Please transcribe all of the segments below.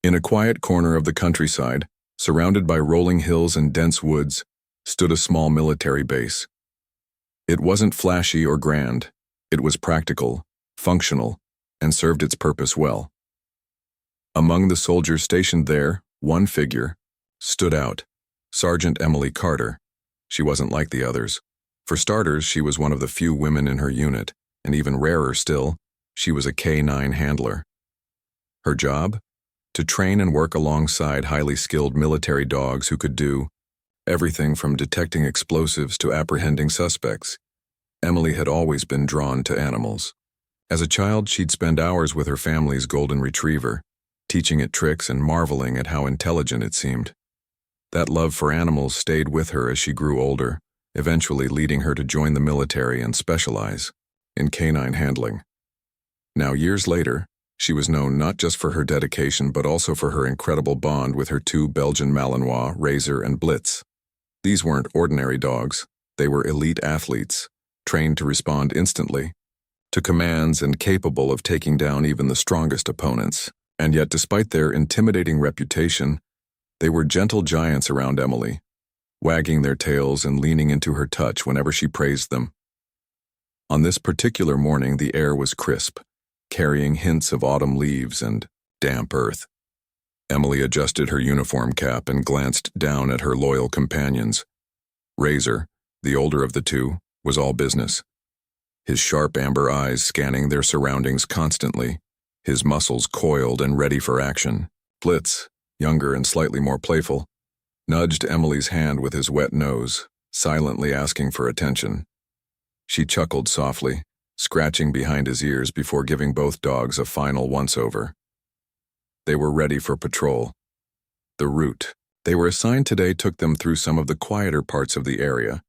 In a quiet corner of the countryside, surrounded by rolling hills and dense woods, stood a small military base. It wasn't flashy or grand. It was practical, functional, and served its purpose well. Among the soldiers stationed there, one figure stood out: Sergeant Emily Carter. She wasn't like the others. For starters, she was one of the few women in her unit, and even rarer still, she was a K-9 handler. Her job? To train and work alongside highly skilled military dogs who could do everything from detecting explosives to apprehending suspects. Emily had always been drawn to animals. As a child, she'd spend hours with her family's golden retriever, teaching it tricks and marveling at how intelligent it seemed. That love for animals stayed with her as she grew older, eventually leading her to join the military and specialize in canine handling. Now, years later, she was known not just for her dedication but also for her incredible bond with her two Belgian Malinois, Razor and Blitz. These weren't ordinary dogs. They were elite athletes, trained to respond instantly to commands and capable of taking down even the strongest opponents. And yet, despite their intimidating reputation, they were gentle giants around Emily, wagging their tails and leaning into her touch whenever she praised them. On this particular morning, the air was crisp, carrying hints of autumn leaves and damp earth. Emily adjusted her uniform cap and glanced down at her loyal companions. Razor, the older of the two, was all business, his sharp amber eyes scanning their surroundings constantly, his muscles coiled and ready for action. Blitz, younger and slightly more playful, nudged Emily's hand with his wet nose, silently asking for attention. She chuckled softly, scratching behind his ears before giving both dogs a final once-over. They were ready for patrol. The route they were assigned today took them through some of the quieter parts of the area,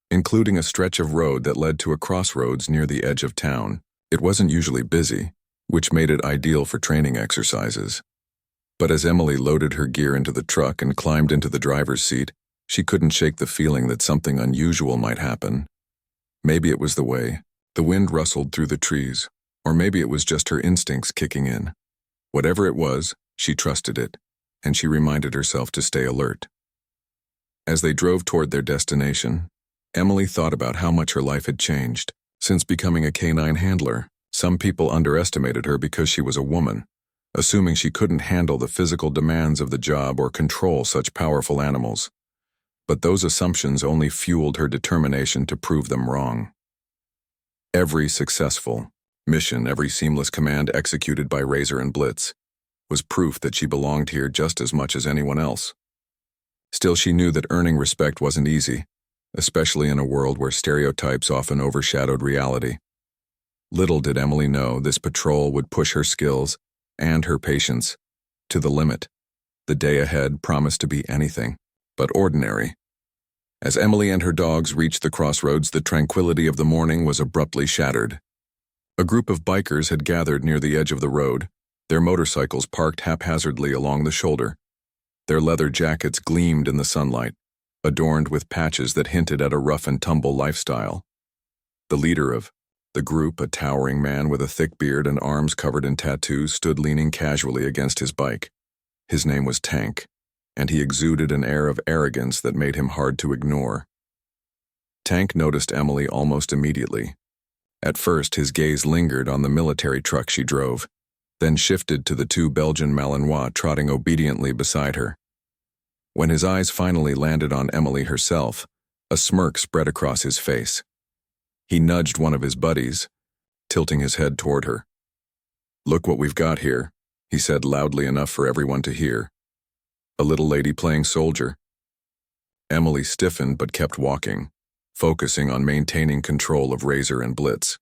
including a stretch of road that led to a crossroads near the edge of town. It wasn't usually busy, which made it ideal for training exercises. But as Emily loaded her gear into the truck and climbed into the driver's seat, she couldn't shake the feeling that something unusual might happen. Maybe it was the way the wind rustled through the trees, or maybe it was just her instincts kicking in. Whatever it was, she trusted it, and she reminded herself to stay alert. As they drove toward their destination, Emily thought about how much her life had changed since becoming a canine handler. Some people underestimated her because she was a woman, assuming she couldn't handle the physical demands of the job or control such powerful animals. But those assumptions only fueled her determination to prove them wrong. Every successful mission, every seamless command executed by Razor and Blitz, was proof that she belonged here just as much as anyone else. Still, she knew that earning respect wasn't easy, especially in a world where stereotypes often overshadowed reality. Little did Emily know this patrol would push her skills and her patience to the limit. The day ahead promised to be anything but ordinary. As Emily and her dogs reached the crossroads, the tranquility of the morning was abruptly shattered. A group of bikers had gathered near the edge of the road, their motorcycles parked haphazardly along the shoulder. Their leather jackets gleamed in the sunlight, adorned with patches that hinted at a rough-and-tumble lifestyle. The leader of the group, a towering man with a thick beard and arms covered in tattoos, stood leaning casually against his bike. His name was Tank, and he exuded an air of arrogance that made him hard to ignore. Tank noticed Emily almost immediately. At first, his gaze lingered on the military truck she drove, then shifted to the two Belgian Malinois trotting obediently beside her. When his eyes finally landed on Emily herself, a smirk spread across his face. He nudged one of his buddies, tilting his head toward her. "Look what we've got here," he said loudly enough for everyone to hear. "A little lady playing soldier." Emily stiffened but kept walking, focusing on maintaining control of Razor and Blitz.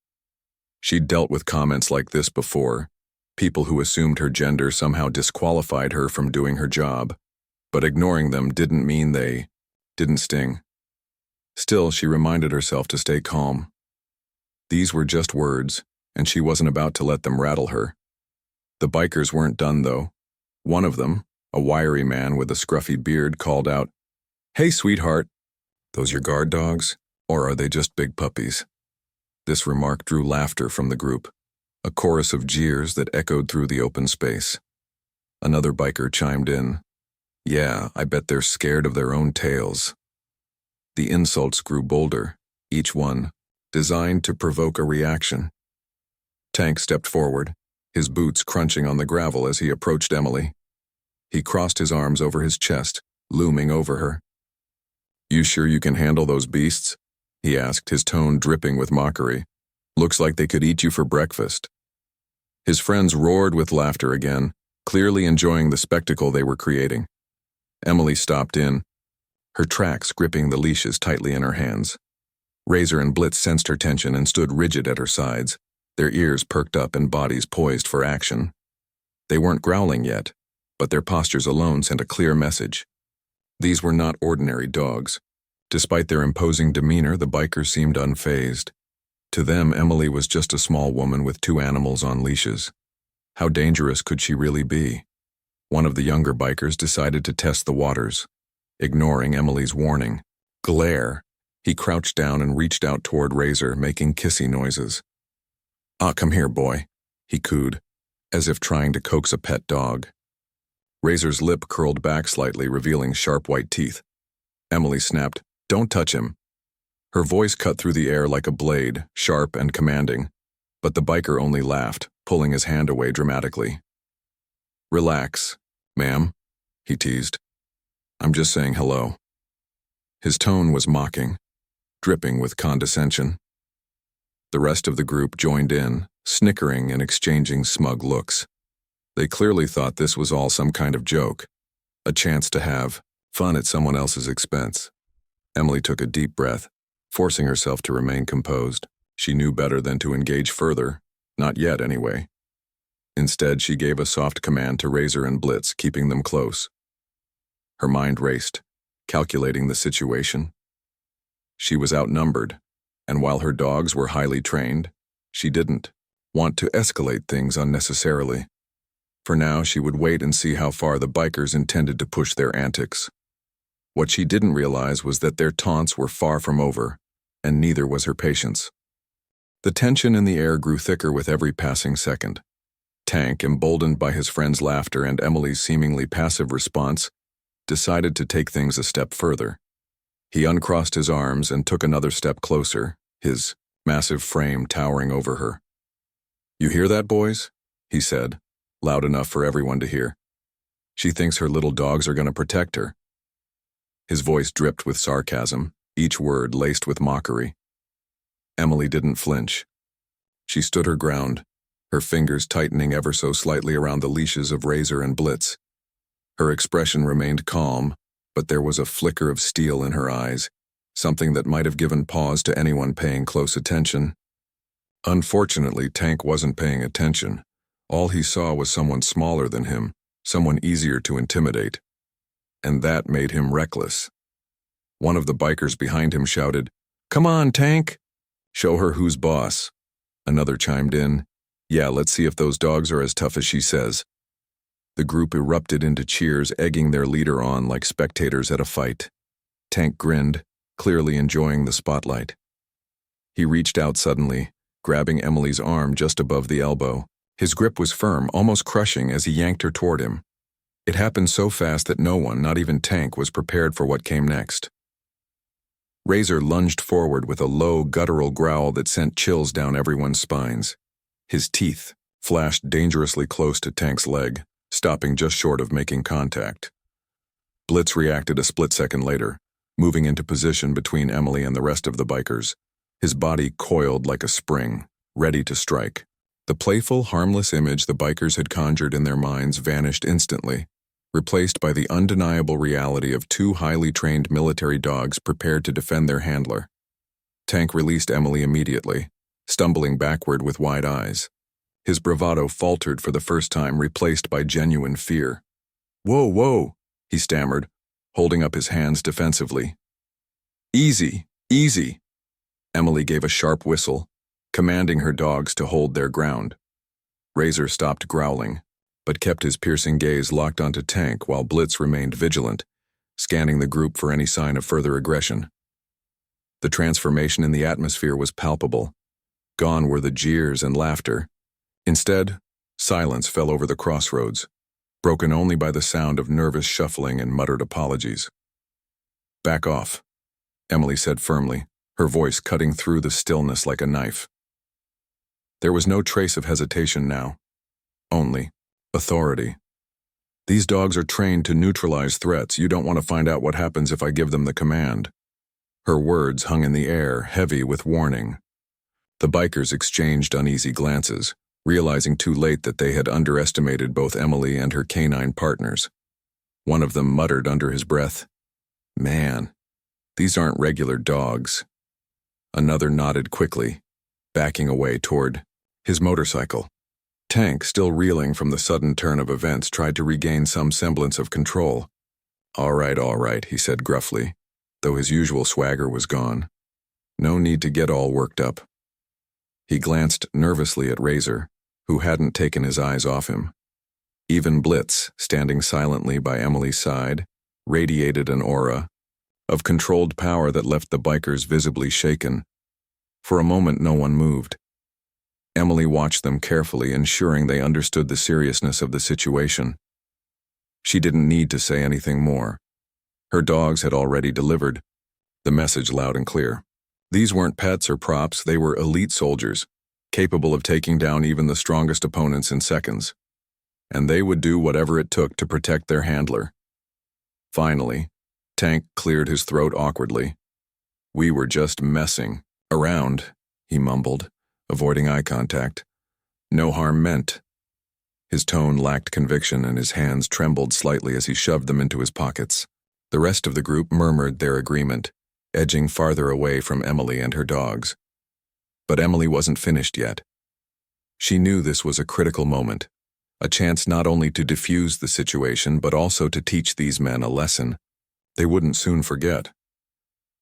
She'd dealt with comments like this before, people who assumed her gender somehow disqualified her from doing her job, but ignoring them didn't mean they didn't sting. Still, she reminded herself to stay calm. These were just words, and she wasn't about to let them rattle her. The bikers weren't done, though. One of them, a wiry man with a scruffy beard, called out, "Hey, sweetheart, those your guard dogs, or are they just big puppies?" This remark drew laughter from the group, a chorus of jeers that echoed through the open space. Another biker chimed in. Yeah, I bet they're scared of their own tails. The insults grew bolder, each one designed to provoke a reaction. Tank stepped forward, his boots crunching on the gravel as he approached Emily. He crossed his arms over his chest, looming over her. You sure you can handle those beasts? He asked, his tone dripping with mockery. Looks like they could eat you for breakfast. His friends roared with laughter again, clearly enjoying the spectacle they were creating. Emily stopped in, her tracks gripping the leashes tightly in her hands. Razor and Blitz sensed her tension and stood rigid at her sides, their ears perked up and bodies poised for action. They weren't growling yet, but their postures alone sent a clear message. These were not ordinary dogs. Despite their imposing demeanor, the bikers seemed unfazed. To them, Emily was just a small woman with two animals on leashes. How dangerous could she really be? One of the younger bikers decided to test the waters. Ignoring Emily's warning, glare, he crouched down and reached out toward Razor, making kissy noises. Come here, boy, he cooed, as if trying to coax a pet dog. Razor's lip curled back slightly, revealing sharp white teeth. Emily snapped, Don't touch him. Her voice cut through the air like a blade, sharp and commanding, but the biker only laughed, pulling his hand away dramatically. Relax, ma'am, he teased. I'm just saying hello. His tone was mocking, dripping with condescension. The rest of the group joined in, snickering and exchanging smug looks. They clearly thought this was all some kind of joke, a chance to have fun at someone else's expense. Emily took a deep breath, forcing herself to remain composed. She knew better than to engage further, not yet anyway. Instead, she gave a soft command to Razor and Blitz, keeping them close. Her mind raced, calculating the situation. She was outnumbered, and while her dogs were highly trained, she didn't want to escalate things unnecessarily. For now, she would wait and see how far the bikers intended to push their antics. What she didn't realize was that their taunts were far from over, and neither was her patience. The tension in the air grew thicker with every passing second. Tank, emboldened by his friend's laughter and Emily's seemingly passive response, decided to take things a step further. He uncrossed his arms and took another step closer, his massive frame towering over her. You hear that, boys? He said, loud enough for everyone to hear. She thinks her little dogs are going to protect her. His voice dripped with sarcasm, each word laced with mockery. Emily didn't flinch. She stood her ground, her fingers tightening ever so slightly around the leashes of Razor and Blitz. Her expression remained calm, but there was a flicker of steel in her eyes, something that might have given pause to anyone paying close attention. Unfortunately, Tank wasn't paying attention. All he saw was someone smaller than him, someone easier to intimidate. And that made him reckless. One of the bikers behind him shouted, "Come on, Tank! Show her who's boss." Another chimed in, "Yeah, let's see if those dogs are as tough as she says." The group erupted into cheers, egging their leader on like spectators at a fight. Tank grinned, clearly enjoying the spotlight. He reached out suddenly, grabbing Emily's arm just above the elbow. His grip was firm, almost crushing as he yanked her toward him. It happened so fast that no one, not even Tank, was prepared for what came next. Razor lunged forward with a low, guttural growl that sent chills down everyone's spines. His teeth flashed dangerously close to Tank's leg, stopping just short of making contact. Blitz reacted a split second later, moving into position between Emily and the rest of the bikers. His body coiled like a spring, ready to strike. The playful, harmless image the bikers had conjured in their minds vanished instantly, replaced by the undeniable reality of two highly trained military dogs prepared to defend their handler. Tank released Emily immediately, stumbling backward with wide eyes. His bravado faltered for the first time, replaced by genuine fear. "Whoa, whoa," he stammered, holding up his hands defensively. "Easy, easy." Emily gave a sharp whistle, commanding her dogs to hold their ground. Razor stopped growling, but kept his piercing gaze locked onto Tank while Blitz remained vigilant, scanning the group for any sign of further aggression. The transformation in the atmosphere was palpable. Gone were the jeers and laughter. Instead, silence fell over the crossroads. broken only by the sound of nervous shuffling and muttered apologies. "Back off," Emily said firmly, her voice cutting through the stillness like a knife. There was no trace of hesitation now, only authority. "These dogs are trained to neutralize threats. You don't want to find out what happens if I give them the command." Her words hung in the air, heavy with warning. The bikers exchanged uneasy glances, realizing too late that they had underestimated both Emily and her canine partners. One of them muttered under his breath, "Man, these aren't regular dogs." Another nodded quickly, backing away toward his motorcycle. Tank, still reeling from the sudden turn of events, tried to regain some semblance of control. All right, he said gruffly, though his usual swagger was gone. "No need to get all worked up." He glanced nervously at Razor, who hadn't taken his eyes off him. Even Blitz, standing silently by Emily's side, radiated an aura of controlled power that left the bikers visibly shaken. For a moment, no one moved. Emily watched them carefully, ensuring they understood the seriousness of the situation. She didn't need to say anything more. Her dogs had already delivered the message loud and clear. These weren't pets or props, they were elite soldiers, capable of taking down even the strongest opponents in seconds. And they would do whatever it took to protect their handler. Finally, Tank cleared his throat awkwardly. "We were just messing around," he mumbled, avoiding eye contact. "No harm meant." His tone lacked conviction and his hands trembled slightly as he shoved them into his pockets. The rest of the group murmured their agreement, edging farther away from Emily and her dogs. But Emily wasn't finished yet. She knew this was a critical moment, a chance not only to defuse the situation but also to teach these men a lesson they wouldn't soon forget.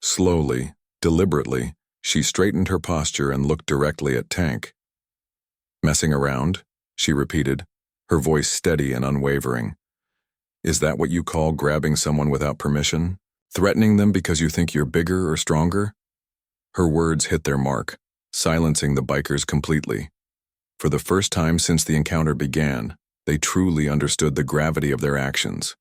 Slowly, deliberately, she straightened her posture and looked directly at Tank. "Messing around?" she repeated, her voice steady and unwavering. "Is that what you call grabbing someone without permission? Threatening them because you think you're bigger or stronger?" Her words hit their mark, silencing the bikers completely. For the first time since the encounter began, they truly understood the gravity of their actions.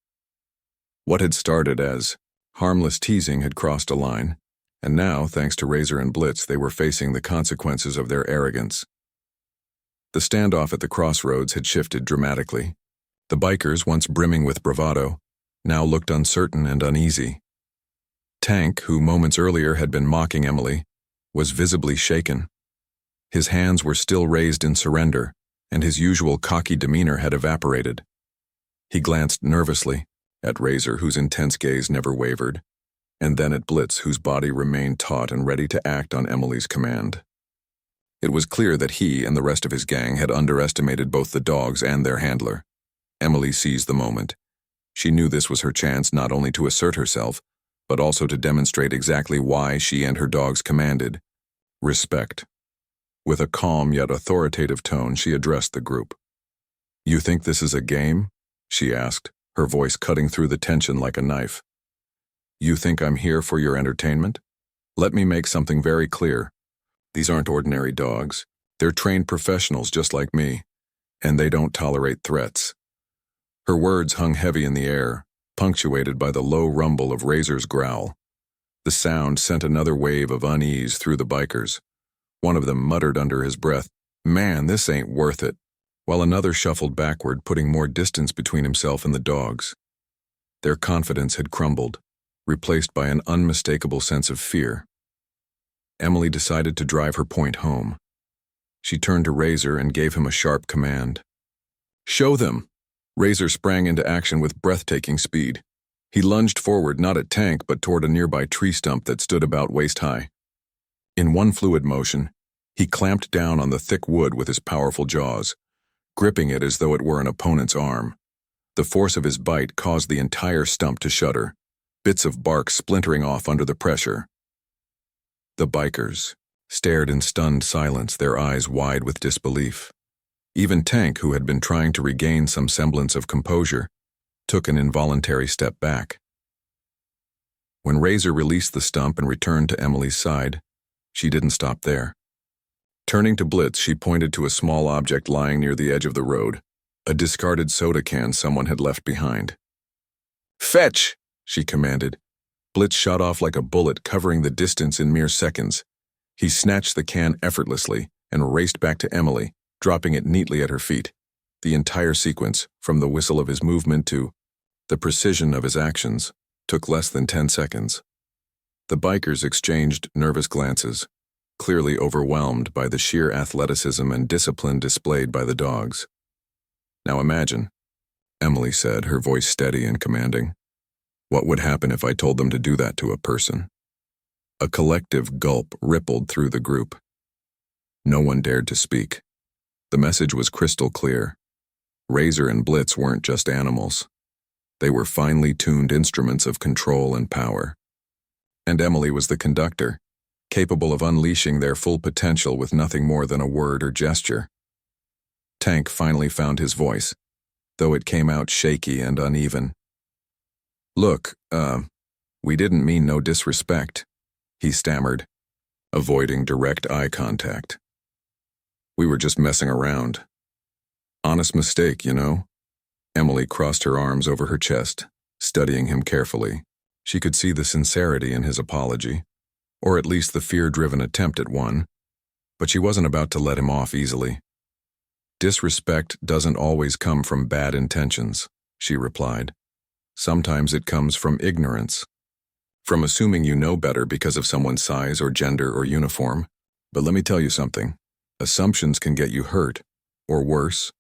What had started as harmless teasing had crossed a line, and now, thanks to Razor and Blitz, they were facing the consequences of their arrogance. The standoff at the crossroads had shifted dramatically. The bikers, once brimming with bravado, now looked uncertain and uneasy. Tank, who moments earlier had been mocking Emily, was visibly shaken. His hands were still raised in surrender, and his usual cocky demeanor had evaporated. He glanced nervously at Razor, whose intense gaze never wavered, and then at Blitz, whose body remained taut and ready to act on Emily's command. It was clear that he and the rest of his gang had underestimated both the dogs and their handler. Emily seized the moment. She knew this was her chance not only to assert herself, but also to demonstrate exactly why she and her dogs commanded respect. With a calm yet authoritative tone, she addressed the group. "You think this is a game?" she asked, her voice cutting through the tension like a knife. "You think I'm here for your entertainment? Let me make something very clear. These aren't ordinary dogs. They're trained professionals just like me, and they don't tolerate threats." Her words hung heavy in the air, punctuated by the low rumble of Razor's growl. The sound sent another wave of unease through the bikers. One of them muttered under his breath, "Man, this ain't worth it," while another shuffled backward, putting more distance between himself and the dogs. Their confidence had crumbled, replaced by an unmistakable sense of fear. Emily decided to drive her point home. She turned to Razor and gave him a sharp command. "Show them!" Razor sprang into action with breathtaking speed. He lunged forward, not at Tank, but toward a nearby tree stump that stood about waist-high. In one fluid motion, he clamped down on the thick wood with his powerful jaws, gripping it as though it were an opponent's arm. The force of his bite caused the entire stump to shudder, bits of bark splintering off under the pressure. The bikers stared in stunned silence, their eyes wide with disbelief. Even Tank, who had been trying to regain some semblance of composure, took an involuntary step back. When Razor released the stump and returned to Emily's side, she didn't stop there. Turning to Blitz, she pointed to a small object lying near the edge of the road. a discarded soda can someone had left behind. "Fetch!" she commanded. Blitz shot off like a bullet, covering the distance in mere seconds. He snatched the can effortlessly and raced back to Emily, dropping it neatly at her feet. The entire sequence, from the whistle of his movement to the precision of his actions, took less than 10 seconds. The bikers exchanged nervous glances, clearly overwhelmed by the sheer athleticism and discipline displayed by the dogs. "Now imagine," Emily said, her voice steady and commanding. "What would happen if I told them to do that to a person?" A collective gulp rippled through the group. No one dared to speak. The message was crystal clear. Razor and Blitz weren't just animals. They were finely tuned instruments of control and power. And Emily was the conductor, capable of unleashing their full potential with nothing more than a word or gesture. Tank finally found his voice, though it came out shaky and uneven. "Look, we didn't mean no disrespect," he stammered, avoiding direct eye contact. "We were just messing around. Honest mistake, you know?" Emily crossed her arms over her chest, studying him carefully. She could see the sincerity in his apology, or at least the fear-driven attempt at one, but she wasn't about to let him off easily. "Disrespect doesn't always come from bad intentions," she replied. "Sometimes it comes from ignorance, from assuming you know better because of someone's size or gender or uniform. But let me tell you something. Assumptions can get you hurt, or worse."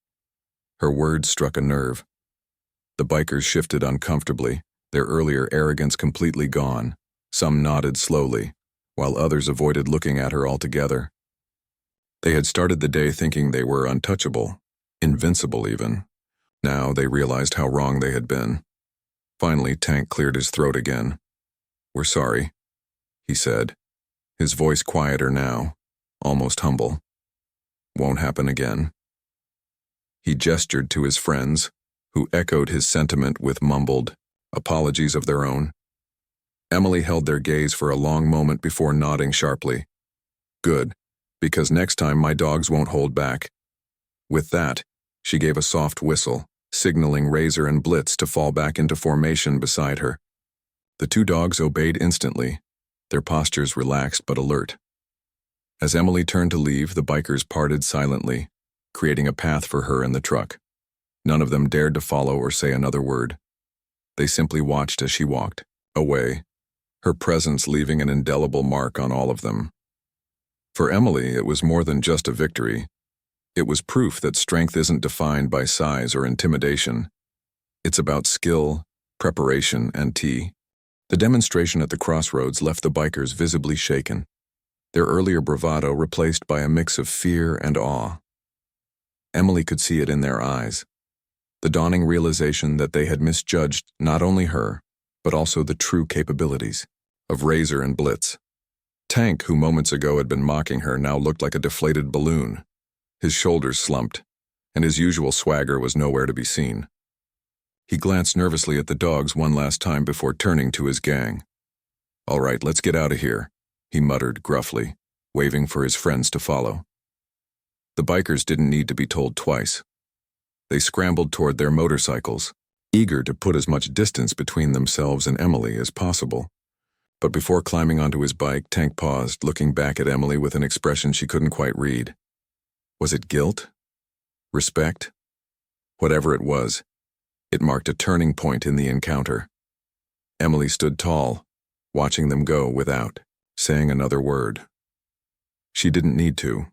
Her words struck a nerve. The bikers shifted uncomfortably, their earlier arrogance completely gone. Some nodded slowly, while others avoided looking at her altogether. They had started the day thinking they were untouchable, invincible even. Now they realized how wrong they had been. Finally, Tank cleared his throat again. "We're sorry," he said, his voice quieter now, almost humble. "Won't happen again." He gestured to his friends, who echoed his sentiment with mumbled apologies of their own. Emily held their gaze for a long moment before nodding sharply. "Good, because next time my dogs won't hold back." With that, she gave a soft whistle, signaling Razor and Blitz to fall back into formation beside her. The two dogs obeyed instantly, their postures relaxed but alert. As Emily turned to leave, the bikers parted silently, creating a path for her in the truck. None of them dared to follow or say another word. They simply watched as she walked, away, her presence leaving an indelible mark on all of them. For Emily, it was more than just a victory. It was proof that strength isn't defined by size or intimidation. It's about skill, preparation, and tea. The demonstration at the crossroads left the bikers visibly shaken, their earlier bravado replaced by a mix of fear and awe. Emily could see it in their eyes, the dawning realization that they had misjudged not only her, but also the true capabilities of Razor and Blitz. Tank, who moments ago had been mocking her, now looked like a deflated balloon. His shoulders slumped, and his usual swagger was nowhere to be seen. He glanced nervously at the dogs one last time before turning to his gang. "All right, let's get out of here," he muttered gruffly, waving for his friends to follow. The bikers didn't need to be told twice. They scrambled toward their motorcycles, eager to put as much distance between themselves and Emily as possible. But before climbing onto his bike, Tank paused, looking back at Emily with an expression she couldn't quite read. Was it guilt? Respect? Whatever it was, it marked a turning point in the encounter. Emily stood tall, watching them go without saying another word. She didn't need to.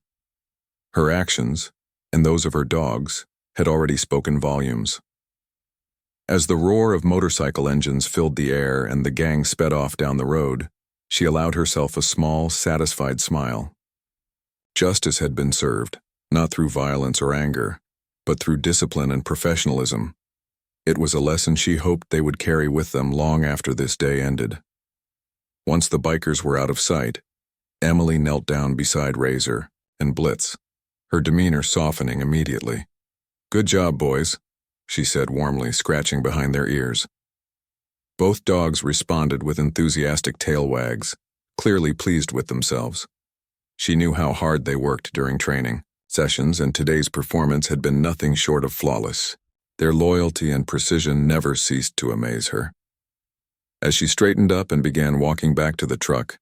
Her actions, and those of her dogs, had already spoken volumes. As the roar of motorcycle engines filled the air and the gang sped off down the road, she allowed herself a small, satisfied smile. Justice had been served, not through violence or anger, but through discipline and professionalism. It was a lesson she hoped they would carry with them long after this day ended. Once the bikers were out of sight, Emily knelt down beside Razor and Blitz, her demeanor softening immediately. "Good job, boys," she said warmly, scratching behind their ears. Both dogs responded with enthusiastic tail wags, clearly pleased with themselves. She knew how hard they worked during training. sessions, and today's performance had been nothing short of flawless. Their loyalty and precision never ceased to amaze her. As she straightened up and began walking back to the truck,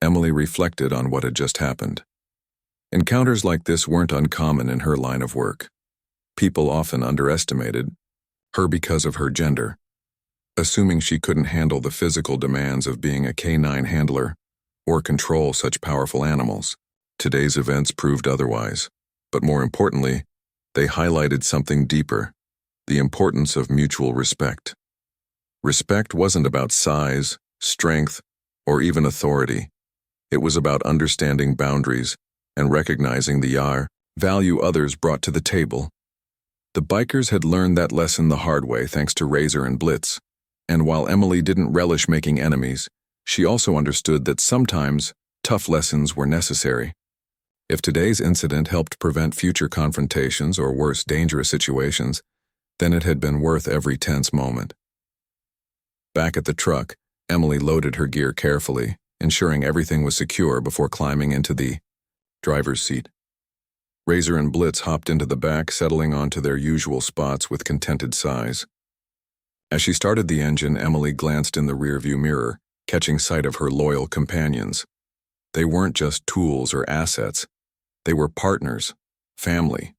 Emily reflected on what had just happened. Encounters like this weren't uncommon in her line of work. People often underestimated her because of her gender, assuming she couldn't handle the physical demands of being a canine handler or control such powerful animals. Today's events proved otherwise, but more importantly, they highlighted something deeper: the importance of mutual respect. Respect wasn't about size, strength, or even authority. It was about understanding boundaries and recognizing the value others brought to the table. The bikers had learned that lesson the hard way thanks to Razor and Blitz, and while Emily didn't relish making enemies, she also understood that sometimes tough lessons were necessary. If today's incident helped prevent future confrontations or worse, dangerous situations, then it had been worth every tense moment. Back at the truck, Emily loaded her gear carefully, ensuring everything was secure before climbing into the driver's seat. Razor and Blitz hopped into the back, settling onto their usual spots with contented sighs. As she started the engine, Emily glanced in the rearview mirror, catching sight of her loyal companions. They weren't just tools or assets. They were partners, family.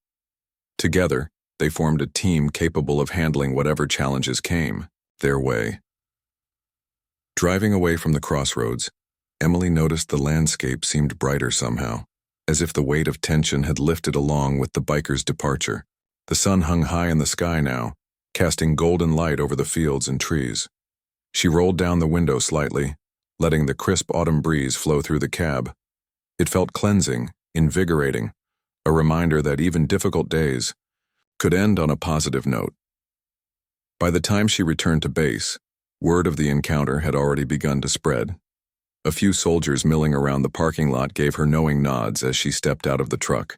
Together, they formed a team capable of handling whatever challenges came their way. Driving away from the crossroads, Emily noticed the landscape seemed brighter somehow, as if the weight of tension had lifted along with the bikers' departure. The sun hung high in the sky now, casting golden light over the fields and trees. She rolled down the window slightly, letting the crisp autumn breeze flow through the cab. It felt cleansing, invigorating, a reminder that even difficult days could end on a positive note. By the time she returned to base, word of the encounter had already begun to spread. A few soldiers milling around the parking lot gave her knowing nods as she stepped out of the truck,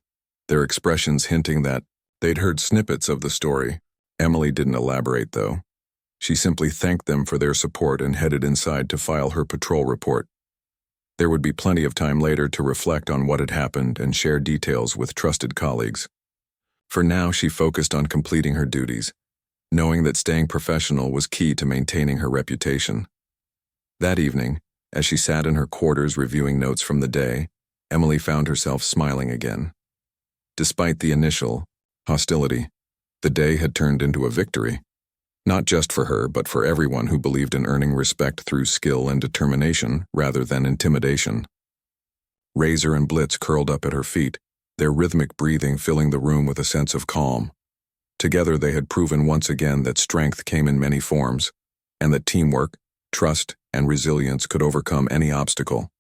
their expressions hinting that they'd heard snippets of the story. Emily didn't elaborate, though. She simply thanked them for their support and headed inside to file her patrol report. There would be plenty of time later to reflect on what had happened and share details with trusted colleagues. For now, she focused on completing her duties, knowing that staying professional was key to maintaining her reputation. That evening, as she sat in her quarters reviewing notes from the day, Emily found herself smiling again. Despite the initial hostility, the day had turned into a victory, not just for her, but for everyone who believed in earning respect through skill and determination rather than intimidation. Razor and Blitz curled up at her feet, their rhythmic breathing filling the room with a sense of calm. Together they had proven once again that strength came in many forms, and that teamwork, trust, and resilience could overcome any obstacle.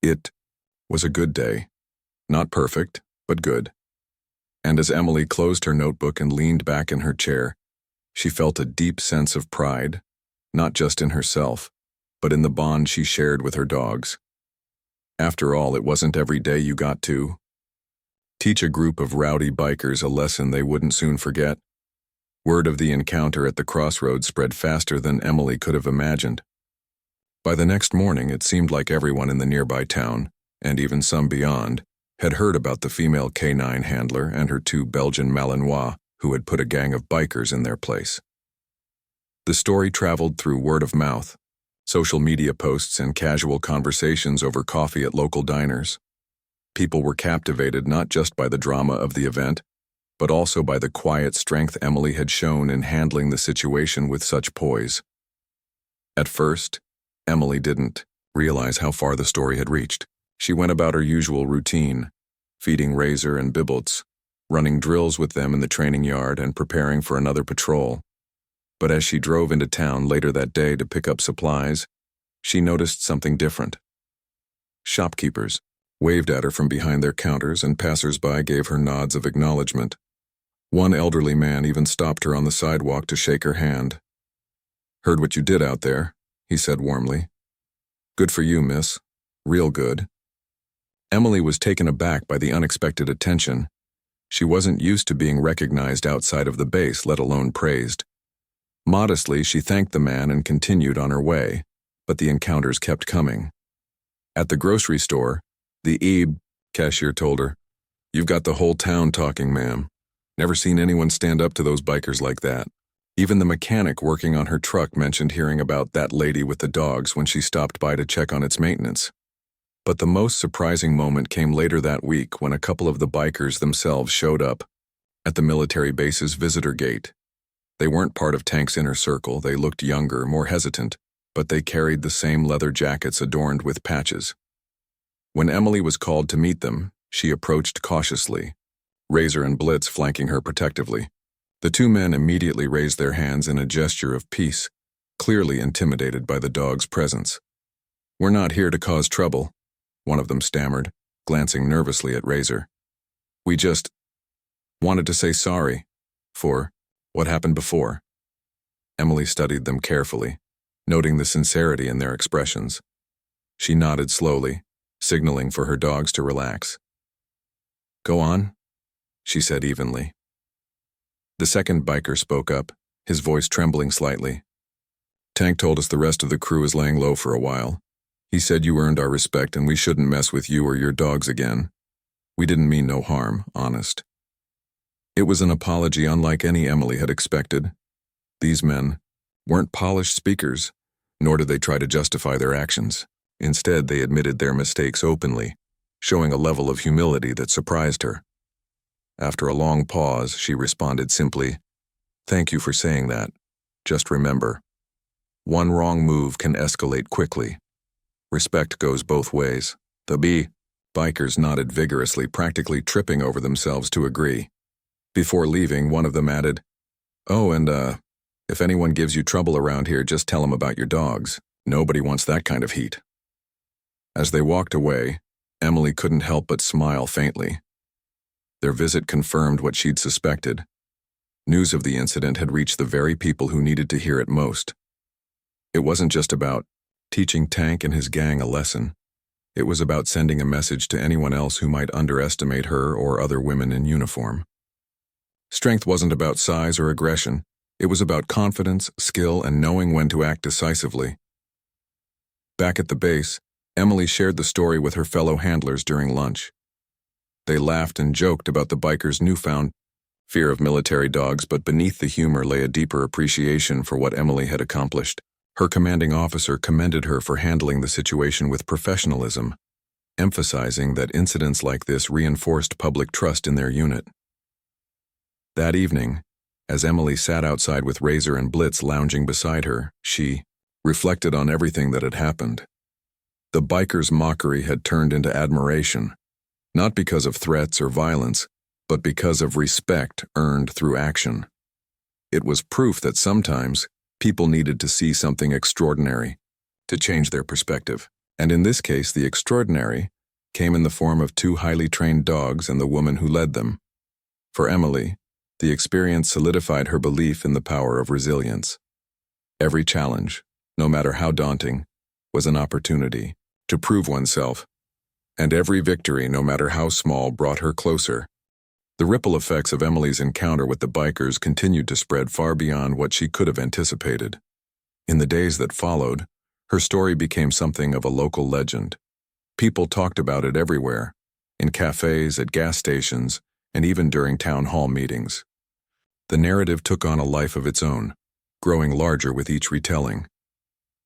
It was a good day. Not perfect, but good. And as Emily closed her notebook and leaned back in her chair, she felt a deep sense of pride, not just in herself, but in the bond she shared with her dogs. After all, it wasn't every day you got to teach a group of rowdy bikers a lesson they wouldn't soon forget. Word of the encounter at the crossroads spread faster than Emily could have imagined. By the next morning, it seemed like everyone in the nearby town, and even some beyond, had heard about the female canine handler and her 2 Belgian Malinois who had put a gang of bikers in their place. The story traveled through word of mouth, social media posts, and casual conversations over coffee at local diners. People were captivated not just by the drama of the event, but also by the quiet strength Emily had shown in handling the situation with such poise. At first, Emily didn't realize how far the story had reached. She went about her usual routine, feeding Razor and Bibbles, running drills with them in the training yard, and preparing for another patrol. But as she drove into town later that day to pick up supplies, she noticed something different. Shopkeepers waved at her from behind their counters, and passers-by gave her nods of acknowledgement. One elderly man even stopped her on the sidewalk to shake her hand. "Heard what you did out there," he said warmly. "Good for you, miss. Real good." Emily was taken aback by the unexpected attention. She wasn't used to being recognized outside of the base, let alone praised. Modestly, she thanked the man and continued on her way, but the encounters kept coming. At the grocery store, the cashier told her, You've got the whole town talking, ma'am. Never seen anyone stand up to those bikers like that. Even the mechanic working on her truck mentioned hearing about that lady with the dogs when she stopped by to check on its maintenance. But the most surprising moment came later that week when a couple of the bikers themselves showed up at the military base's visitor gate. They weren't part of Tank's inner circle. They looked younger, more hesitant, but they carried the same leather jackets adorned with patches. When Emily was called to meet them, she approached cautiously, Razor and Blitz flanking her protectively. The two men immediately raised their hands in a gesture of peace, clearly intimidated by the dog's presence. "We're not here to cause trouble," one of them stammered, glancing nervously at Razor. "We just wanted to say sorry for what happened before." Emily studied them carefully, noting the sincerity in their expressions. She nodded slowly, signaling for her dogs to relax. "Go on," she said evenly. The second biker spoke up, his voice trembling slightly. "Tank told us the rest of the crew is laying low for a while. He said you earned our respect and we shouldn't mess with you or your dogs again. We didn't mean no harm, honest." It was an apology unlike any Emily had expected. These men weren't polished speakers, nor did they try to justify their actions. Instead, they admitted their mistakes openly, showing a level of humility that surprised her. After a long pause, she responded simply, "Thank you for saying that. Just remember, one wrong move can escalate quickly. Respect goes both ways." The bikers nodded vigorously, practically tripping over themselves to agree. Before leaving, one of them added, "Oh, and if anyone gives you trouble around here, just tell them about your dogs. Nobody wants that kind of heat." As they walked away, Emily couldn't help but smile faintly. Their visit confirmed what she'd suspected. News of the incident had reached the very people who needed to hear it most. It wasn't just about teaching Tank and his gang a lesson. It was about sending a message to anyone else who might underestimate her or other women in uniform. Strength wasn't about size or aggression. It was about confidence, skill, and knowing when to act decisively. Back at the base, Emily shared the story with her fellow handlers during lunch. They laughed and joked about the bikers' newfound fear of military dogs, but beneath the humor lay a deeper appreciation for what Emily had accomplished. Her commanding officer commended her for handling the situation with professionalism, emphasizing that incidents like this reinforced public trust in their unit. That evening, as Emily sat outside with Razor and Blitz lounging beside her, she reflected on everything that had happened. The bikers' mockery had turned into admiration, not because of threats or violence, but because of respect earned through action. It was proof that sometimes people needed to see something extraordinary to change their perspective, and in this case the extraordinary came in the form of two highly trained dogs and the woman who led them. For Emily, the experience solidified her belief in the power of resilience. Every challenge, no matter how daunting, was an opportunity to prove oneself, and every victory, no matter how small, brought her closer. The ripple effects of Emily's encounter with the bikers continued to spread far beyond what she could have anticipated. In the days that followed, her story became something of a local legend. People talked about it everywhere, in cafes, at gas stations, and even during town hall meetings. The narrative took on a life of its own, growing larger with each retelling.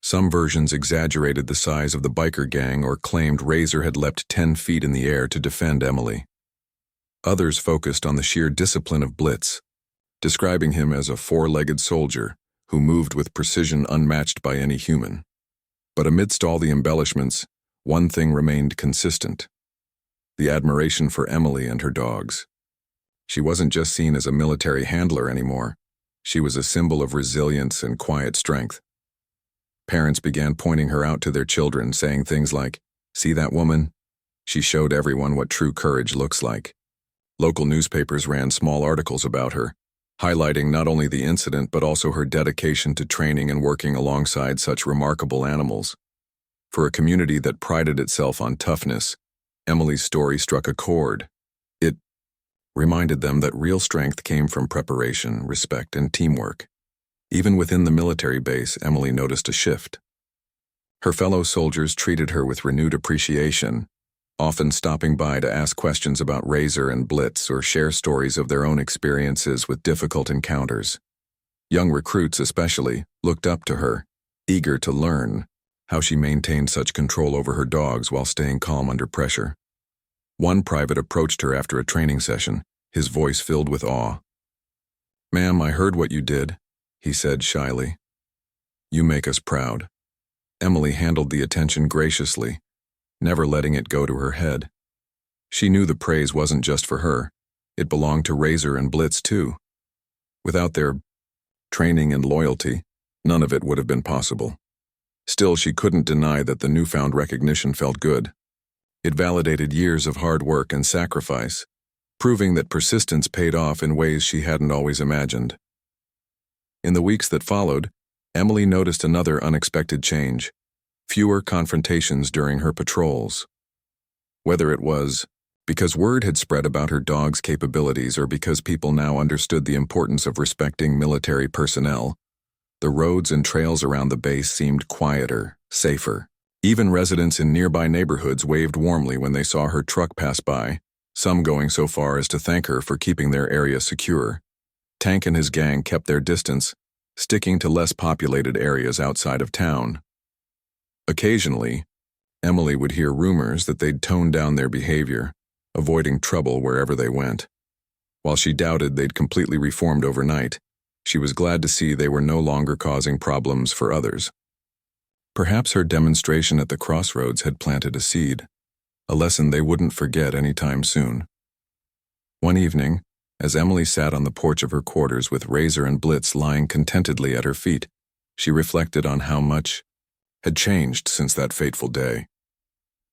Some versions exaggerated the size of the biker gang or claimed Razor had leapt 10 feet in the air to defend Emily. Others focused on the sheer discipline of Blitz, describing him as a four-legged soldier who moved with precision unmatched by any human. But amidst all the embellishments, one thing remained consistent: the admiration for Emily and her dogs. She wasn't just seen as a military handler anymore. She was a symbol of resilience and quiet strength. Parents began pointing her out to their children, saying things like, "See that woman? She showed everyone what true courage looks like." Local newspapers ran small articles about her, highlighting not only the incident but also her dedication to training and working alongside such remarkable animals. For a community that prided itself on toughness, Emily's story struck a chord. It reminded them that real strength came from preparation, respect, and teamwork. Even within the military base, Emily noticed a shift. Her fellow soldiers treated her with renewed appreciation, often stopping by to ask questions about Razor and Blitz or share stories of their own experiences with difficult encounters. Young recruits especially looked up to her, eager to learn how she maintained such control over her dogs while staying calm under pressure. One private approached her after a training session, his voice filled with awe. "Ma'am, I heard what you did," he said shyly. "You make us proud." Emily handled the attention graciously, never letting it go to her head. She knew the praise wasn't just for her. It belonged to Razor and Blitz too. Without their training and loyalty, none of it would have been possible. Still, she couldn't deny that the newfound recognition felt good. It validated years of hard work and sacrifice, proving that persistence paid off in ways she hadn't always imagined. In the weeks that followed, Emily noticed another unexpected change: fewer confrontations during her patrols. Whether it was because word had spread about her dog's capabilities or because people now understood the importance of respecting military personnel, the roads and trails around the base seemed quieter, safer. Even residents in nearby neighborhoods waved warmly when they saw her truck pass by, some going so far as to thank her for keeping their area secure. Tank and his gang kept their distance, sticking to less populated areas outside of town. Occasionally, Emily would hear rumors that they'd toned down their behavior, avoiding trouble wherever they went. While she doubted they'd completely reformed overnight, she was glad to see they were no longer causing problems for others. Perhaps her demonstration at the crossroads had planted a seed, a lesson they wouldn't forget anytime soon. One evening, as Emily sat on the porch of her quarters with Razor and Blitz lying contentedly at her feet, she reflected on how much had changed since that fateful day.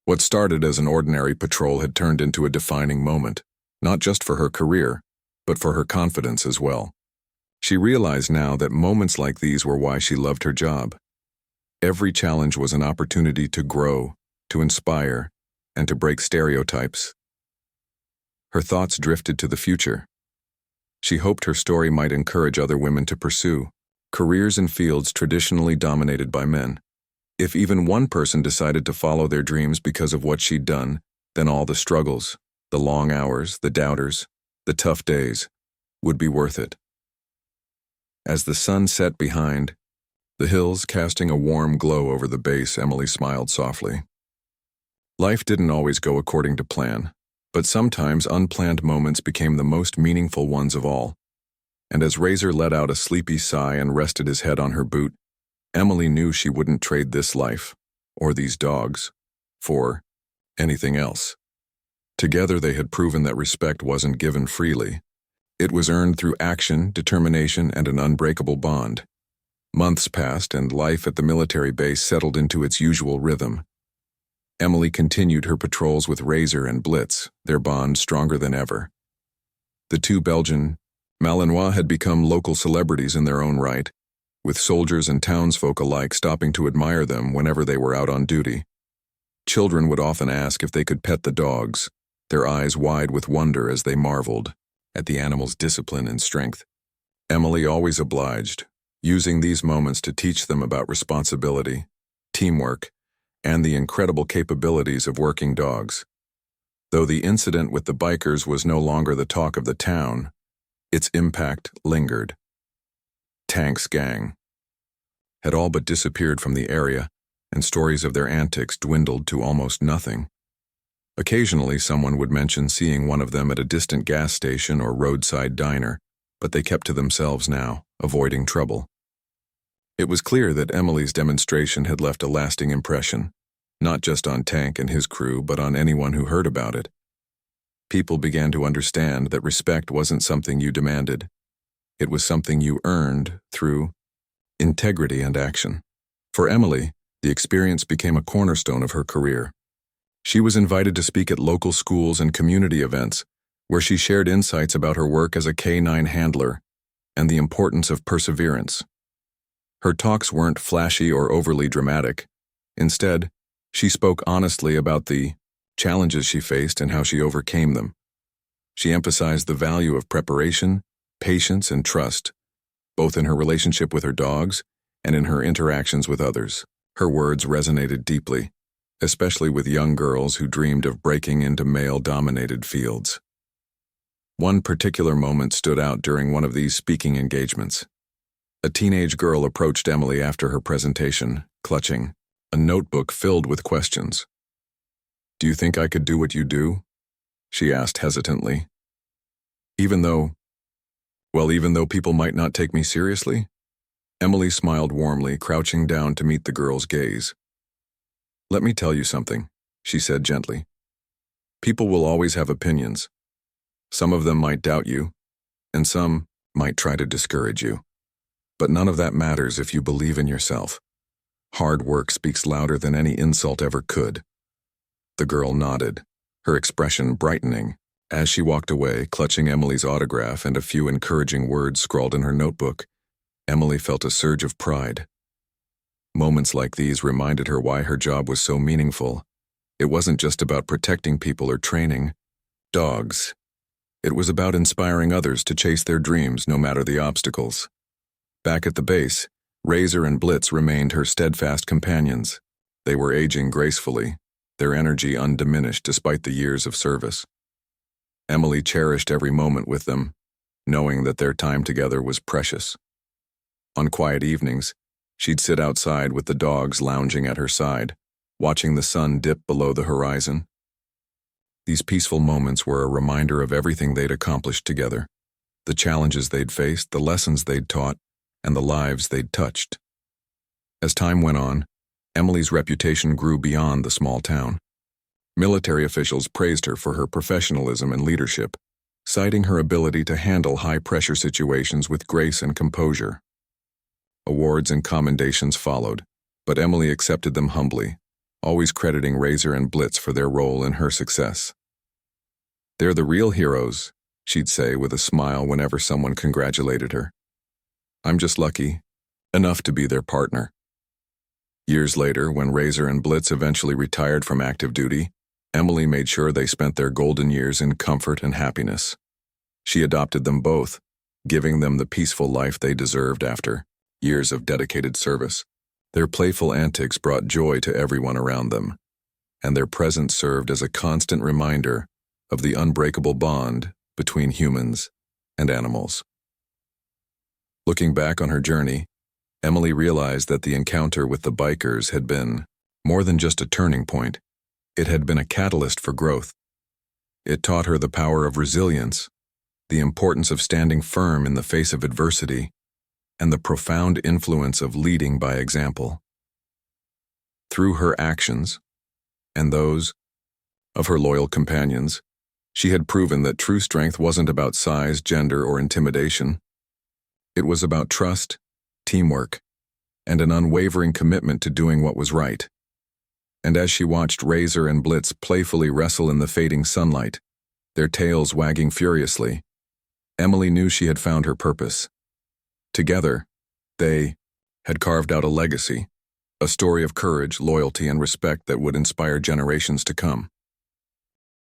What started as an ordinary patrol had turned into a defining moment, not just for her career, but for her confidence as well. She realized now that moments like these were why she loved her job. Every challenge was an opportunity to grow, to inspire, and to break stereotypes. Her thoughts drifted to the future. She hoped her story might encourage other women to pursue careers in fields traditionally dominated by men. If even one person decided to follow their dreams because of what she'd done, then all the struggles, the long hours, the doubters, the tough days, would be worth it. As the sun set behind the hills, casting a warm glow over the base, Emily smiled softly. Life didn't always go according to plan, but sometimes unplanned moments became the most meaningful ones of all. And as Razor let out a sleepy sigh and rested his head on her boot, Emily knew she wouldn't trade this life, or these dogs, for anything else. Together they had proven that respect wasn't given freely. It was earned through action, determination, and an unbreakable bond. Months passed, and life at the military base settled into its usual rhythm. Emily continued her patrols with Razor and Blitz, their bond stronger than ever. The two Belgian Malinois had become local celebrities in their own right, with soldiers and townsfolk alike stopping to admire them whenever they were out on duty. Children would often ask if they could pet the dogs, their eyes wide with wonder as they marveled at the animals' discipline and strength. Emily always obliged, using these moments to teach them about responsibility, teamwork, and the incredible capabilities of working dogs. Though the incident with the bikers was no longer the talk of the town, its impact lingered. Tank's gang had all but disappeared from the area, and stories of their antics dwindled to almost nothing. Occasionally, someone would mention seeing one of them at a distant gas station or roadside diner, but they kept to themselves now, avoiding trouble. It was clear that Emily's demonstration had left a lasting impression, not just on Tank and his crew, but on anyone who heard about it. People began to understand that respect wasn't something you demanded. It was something you earned through integrity and action. For Emily, the experience became a cornerstone of her career. She was invited to speak at local schools and community events, where she shared insights about her work as a K-9 handler and the importance of perseverance. Her talks weren't flashy or overly dramatic. Instead, she spoke honestly about the challenges she faced and how she overcame them. She emphasized the value of preparation, patience, and trust, both in her relationship with her dogs and in her interactions with others. Her words resonated deeply, especially with young girls who dreamed of breaking into male-dominated fields. One particular moment stood out during one of these speaking engagements. A teenage girl approached Emily after her presentation, clutching a notebook filled with questions. "Do you think I could do what you do?" she asked hesitantly. Even though people might not take me seriously?" Emily smiled warmly, crouching down to meet the girl's gaze. "Let me tell you something," she said gently. "People will always have opinions. Some of them might doubt you, and some might try to discourage you. But none of that matters if you believe in yourself. Hard work speaks louder than any insult ever could." The girl nodded, her expression brightening, as she walked away, clutching Emily's autograph and a few encouraging words scrawled in her notebook. Emily felt a surge of pride. Moments like these reminded her why her job was so meaningful. It wasn't just about protecting people or training dogs. It was about inspiring others to chase their dreams no matter the obstacles. Back at the base, Razor and Blitz remained her steadfast companions. They were aging gracefully, their energy undiminished despite the years of service. Emily cherished every moment with them, knowing that their time together was precious. On quiet evenings, she'd sit outside with the dogs lounging at her side, watching the sun dip below the horizon. These peaceful moments were a reminder of everything they'd accomplished together, the challenges they'd faced, the lessons they'd taught, and the lives they'd touched. As time went on, Emily's reputation grew beyond the small town. Military officials praised her for her professionalism and leadership, citing her ability to handle high-pressure situations with grace and composure. Awards and commendations followed, but Emily accepted them humbly, always crediting Razor and Blitz for their role in her success. "They're the real heroes," she'd say with a smile whenever someone congratulated her. "I'm just lucky enough to be their partner." Years later, when Razor and Blitz eventually retired from active duty, Emily made sure they spent their golden years in comfort and happiness. She adopted them both, giving them the peaceful life they deserved after years of dedicated service. Their playful antics brought joy to everyone around them, and their presence served as a constant reminder of the unbreakable bond between humans and animals. Looking back on her journey, Emily realized that the encounter with the bikers had been more than just a turning point. It had been a catalyst for growth. It taught her the power of resilience, the importance of standing firm in the face of adversity, and the profound influence of leading by example. Through her actions, and those of her loyal companions, she had proven that true strength wasn't about size, gender, or intimidation. It was about trust, teamwork, and an unwavering commitment to doing what was right. And as she watched Razor and Blitz playfully wrestle in the fading sunlight, their tails wagging furiously, Emily knew she had found her purpose. Together, they had carved out a legacy, a story of courage, loyalty, and respect that would inspire generations to come.